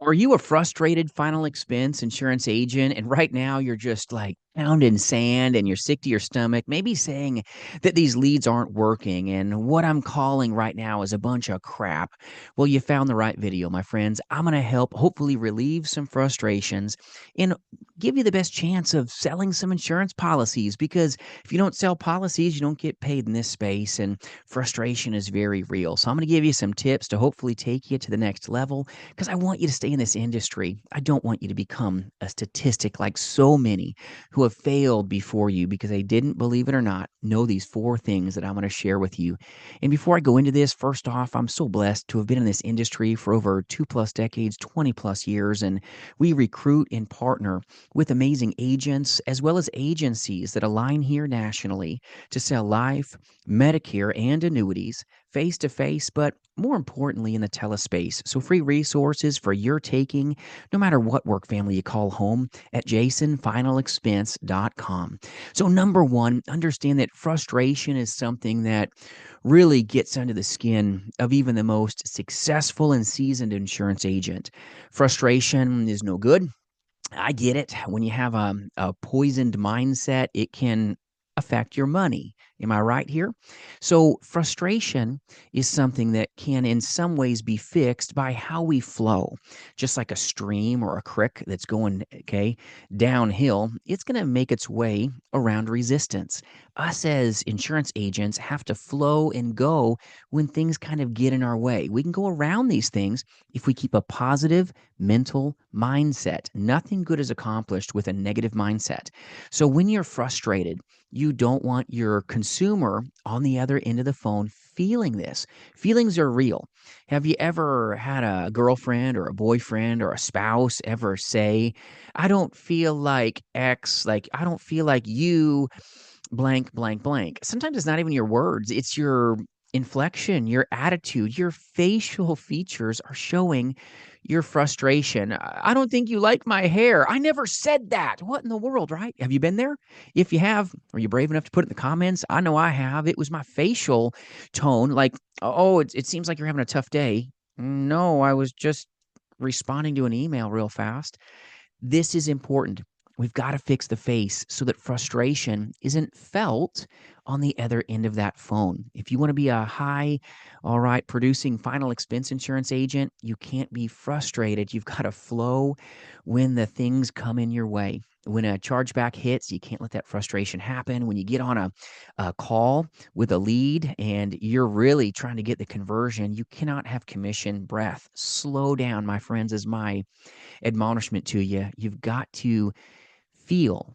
Are you a frustrated final expense insurance agent and right now you're just like pounding sand and you're sick to your stomach, maybe saying that these leads aren't working and what I'm calling right now is a bunch of crap? Well, you found the right video, my friends. I'm going to help hopefully relieve some frustrations and give you the best chance of selling some insurance policies because if you don't sell policies, you don't get paid in this space and frustration is very real. So I'm going to give you some tips to hopefully take you to the next level because I want you to stay in this industry. I don't want you to become a statistic like so many who have failed before you because they didn't, believe it or not, know these four things that I'm going to share with you. And before I go into this, first off, I'm so blessed to have been in this industry for over 2+ decades, 20+ years, and we recruit and partner with amazing agents as well as agencies that align here nationally to sell life, Medicare, and annuities face to face, but more importantly in the telespace. So free resources for your taking, no matter what work family you call home at jasonfinalexpense.com. So number one, understand that frustration is something that really gets under the skin of even the most successful and seasoned insurance agent. Frustration is no good. I get it. When you have a poisoned mindset, it can affect your money. Am I right here? So, frustration is something that can, in some ways, be fixed by how we flow. Just like a stream or a creek that's going, okay, downhill, it's going to make its way around resistance. Us as insurance agents have to flow and go when things kind of get in our way. We can go around these things if we keep a positive mental mindset. Nothing good is accomplished with a negative mindset. So when you're frustrated, you don't want your consumer on the other end of the phone feeling this. Feelings are real. Have you ever had a girlfriend or a boyfriend or a spouse ever say, I don't feel like X, like I don't feel like you blank, blank, blank. Sometimes it's not even your words, it's your inflection, your attitude, your facial features are showing your frustration. I don't think you like my hair. I never said that. What in the world, right? Have you been there? If you have, are you brave enough to put it in the comments? I know I have. It was my facial tone, like, oh, it seems like you're having a tough day. No, I was just responding to an email real fast. This is important. We've got to fix the face so that frustration isn't felt on the other end of that phone. If you want to be a high, all right, producing final expense insurance agent, you can't be frustrated. You've got to flow when the things come in your way. When a chargeback hits, you can't let that frustration happen. When you get on a call with a lead and you're really trying to get the conversion, you cannot have commission breath. Slow down, my friends, is my admonishment to you. You've got to feel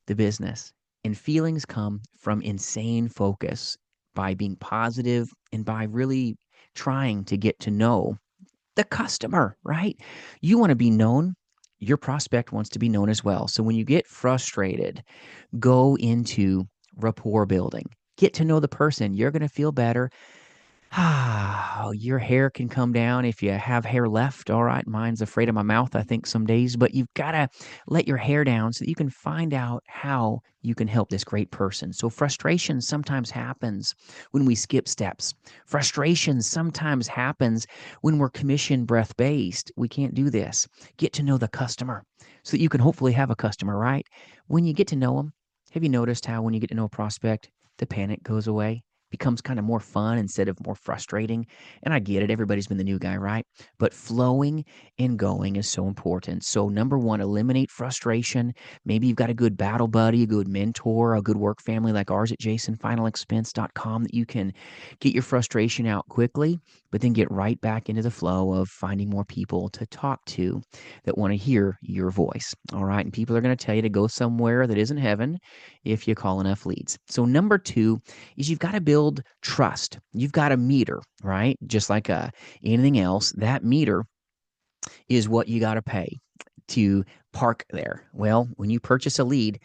the business. And feelings come from insane focus by being positive and by really trying to get to know the customer, right? You want to be known. Your prospect wants to be known as well. So when you get frustrated, go into rapport building. Get to know the person. You're going to feel better. Your hair can come down if you have hair left. All right. Mine's afraid of my mouth, I think, some days, but you've got to let your hair down so that you can find out how you can help this great person. So, frustration sometimes happens when we skip steps. Frustration sometimes happens when we're commission breath based. We can't do this. Get to know the customer so that you can hopefully have a customer, right? When you get to know them, have you noticed how when you get to know a prospect, the panic goes away? Becomes kind of more fun instead of more frustrating. And I get it. Everybody's been the new guy, right? But flowing and going is so important. So, number one, eliminate frustration. Maybe you've got a good battle buddy, a good mentor, a good work family like ours at jasonfinalexpense.com that you can get your frustration out quickly, but then get right back into the flow of finding more people to talk to that want to hear your voice. All right. And people are going to tell you to go somewhere that isn't heaven if you call enough leads. So, number two, is you've got to build trust. You've got a meter, right? Just like anything else, that meter is what you got to pay to park there. Well, when you purchase a lead,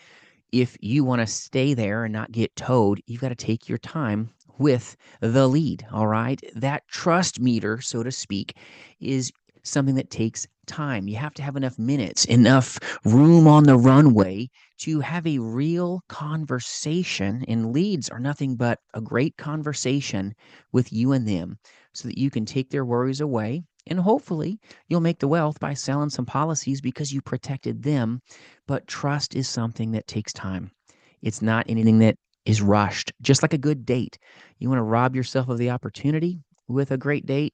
if you want to stay there and not get towed, you've got to take your time with the lead. All right. That trust meter, so to speak, is something that takes time. You have to have enough minutes, enough room on the runway to have a real conversation. And leads are nothing but a great conversation with you and them so that you can take their worries away And hopefully, you'll make the wealth by selling some policies because you protected them. But trust is something that takes time. It's not anything that is rushed, just like a good date. You want to rob yourself of the opportunity with a great date?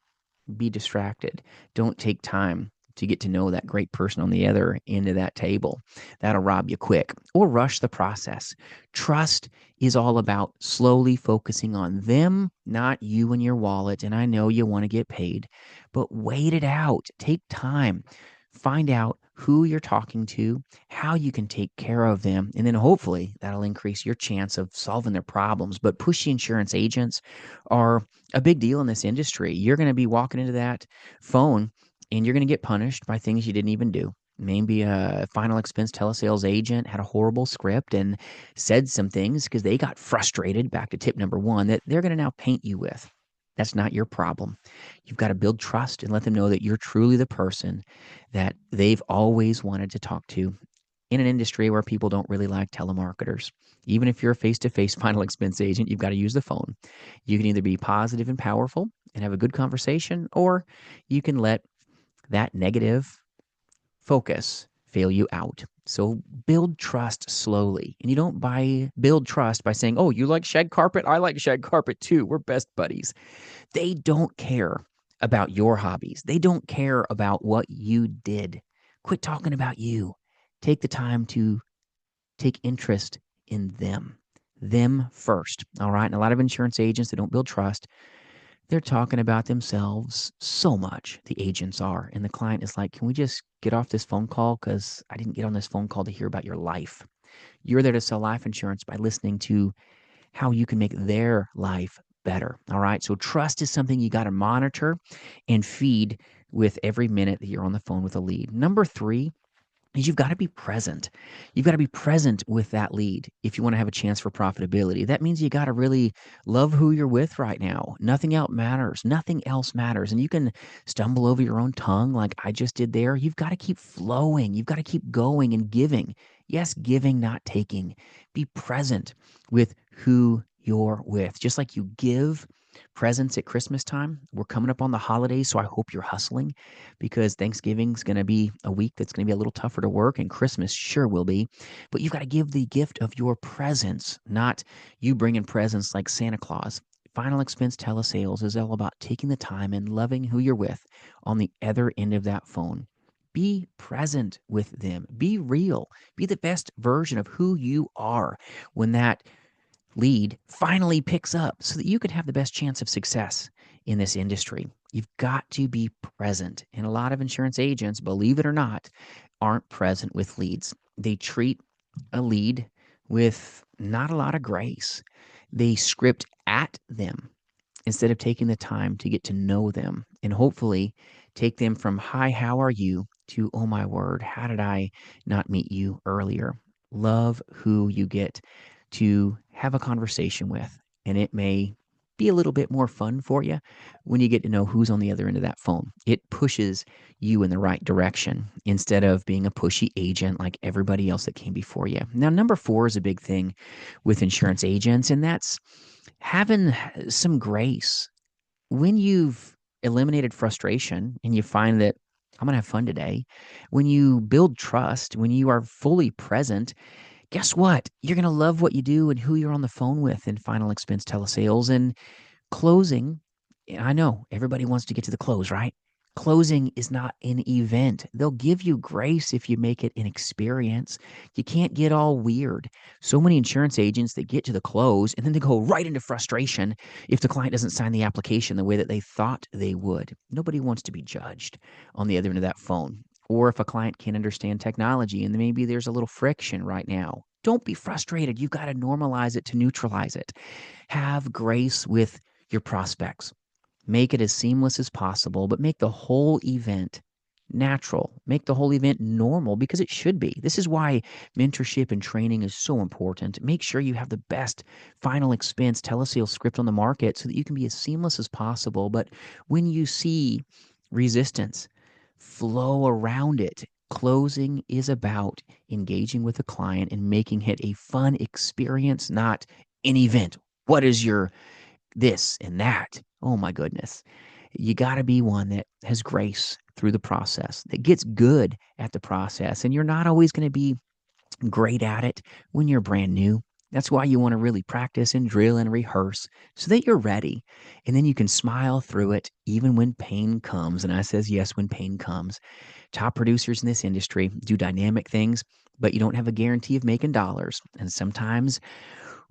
Be distracted. Don't take time to get to know that great person on the other end of that table. That'll rob you quick. Or rush the process. Trust is all about slowly focusing on them, not you and your wallet. And I know you want to get paid, but wait it out. Take time. Find out who you're talking to, how you can take care of them, and then hopefully that'll increase your chance of solving their problems. But pushy insurance agents are a big deal in this industry. You're going to be walking into that phone and you're going to get punished by things you didn't even do. Maybe a final expense telesales agent had a horrible script and said some things because they got frustrated, back to tip number one, that they're going to now paint you with. That's not your problem. You've got to build trust and let them know that you're truly the person that they've always wanted to talk to in an industry where people don't really like telemarketers. Even if you're a face to face final expense agent, you've got to use the phone. You can either be positive and powerful and have a good conversation, or you can let that negative focus fail you out. So build trust slowly. And you don't build trust by saying, "Oh, you like shag carpet? I like shag carpet too. We're best buddies." They don't care about your hobbies. They don't care about what you did. Quit talking about you. Take the time to take interest in them first. All right. And a lot of insurance agents that don't build trust, they're talking about themselves so much. The agents are. And the client is like, "Can we just get off this phone call? Because I didn't get on this phone call to hear about your life." You're there to sell life insurance by listening to how you can make their life better. All right. So trust is something you got to monitor and feed with every minute that you're on the phone with a lead. Number three is you've got to be present. You've got to be present with that lead if you want to have a chance for profitability. That means you got to really love who you're with right now. Nothing else matters. Nothing else matters. And you can stumble over your own tongue like I just did there. You've got to keep flowing. You've got to keep going and giving. Yes, giving, not taking. Be present with who you're with. Just like you give presents at Christmas time. We're coming up on the holidays, so I hope you're hustling because Thanksgiving's going to be a week that's going to be a little tougher to work, and Christmas sure will be. But you've got to give the gift of your presence, not you bringing presents like Santa Claus. Final expense telesales is all about taking the time and loving who you're with on the other end of that phone. Be present with them. Be real. Be the best version of who you are when that lead finally picks up so that you can have the best chance of success in this industry. You've got to be present. And a lot of insurance agents, believe it or not, aren't present with leads. They treat a lead with not a lot of grace. They script at them instead of taking the time to get to know them and hopefully take them from "Hi, how are you?" to "Oh my word, how did I not meet you earlier?" Love who you get to have a conversation with, and it may be a little bit more fun for you when you get to know who's on the other end of that phone. It pushes you in the right direction instead of being a pushy agent like everybody else that came before you. Now, number four is a big thing with insurance agents, and that's having some grace. When you've eliminated frustration and you find that I'm going to have fun today, when you build trust, when you are fully present, guess what? You're going to love what you do and who you're on the phone with in final expense telesales. And closing, I know everybody wants to get to the close, right? Closing is not an event. They'll give you grace if you make it an experience. You can't get all weird. So many insurance agents that get to the close and then they go right into frustration if the client doesn't sign the application the way that they thought they would. Nobody wants to be judged on the other end of that phone. Or if a client can't understand technology and maybe there's a little friction right now. Don't be frustrated. You've got to normalize it to neutralize it. Have grace with your prospects. Make it as seamless as possible, but make the whole event natural. Make the whole event normal because it should be. This is why mentorship and training is so important. Make sure you have the best final expense telesales script on the market so that you can be as seamless as possible. But when you see resistance, flow around it. Closing is about engaging with the client and making it a fun experience, not an event. What is your this and that? Oh my goodness. You got to be one that has grace through the process, that gets good at the process. And you're not always going to be great at it when you're brand new. That's why you want to really practice and drill and rehearse so that you're ready. And then you can smile through it even when pain comes. And I says yes when pain comes. Top producers in this industry do dynamic things, but you don't have a guarantee of making dollars. And sometimes,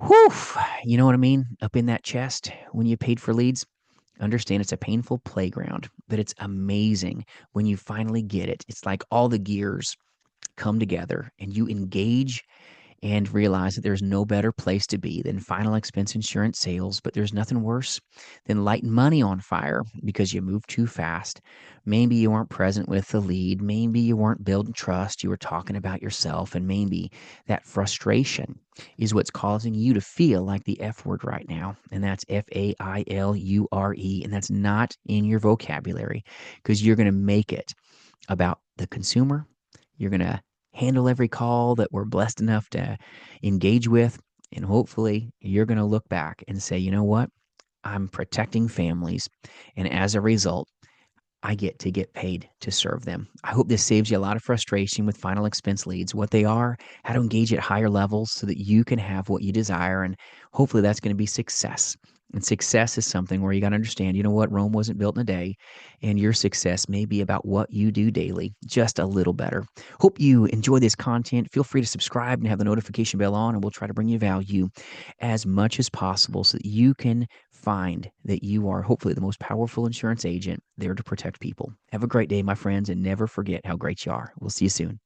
whew, you know what I mean? Up in that chest when you paid for leads. Understand it's a painful playground, but it's amazing when you finally get it. It's like all the gears come together and you engage and realize that there's no better place to be than final expense insurance sales, but there's nothing worse than lighting money on fire because you moved too fast. Maybe you weren't present with the lead. Maybe you weren't building trust. You were talking about yourself, and maybe that frustration is what's causing you to feel like the F word right now. And that's FAILURE. And that's not in your vocabulary because you're going to make it about the consumer. You're going to handle every call that we're blessed enough to engage with. And hopefully, you're going to look back and say, you know what? I'm protecting families. And as a result, I get paid to serve them. I hope this saves you a lot of frustration with final expense leads, what they are, how to engage at higher levels so that you can have what you desire. And hopefully that's going to be success. And success is something where you got to understand, you know what? Rome wasn't built in a day. And your success may be about what you do daily, just a little better. Hope you enjoy this content. Feel free to subscribe and have the notification bell on, and we'll try to bring you value as much as possible so that you can find that you are hopefully the most powerful insurance agent there to protect people. Have a great day, my friends, and never forget how great you are. We'll see you soon.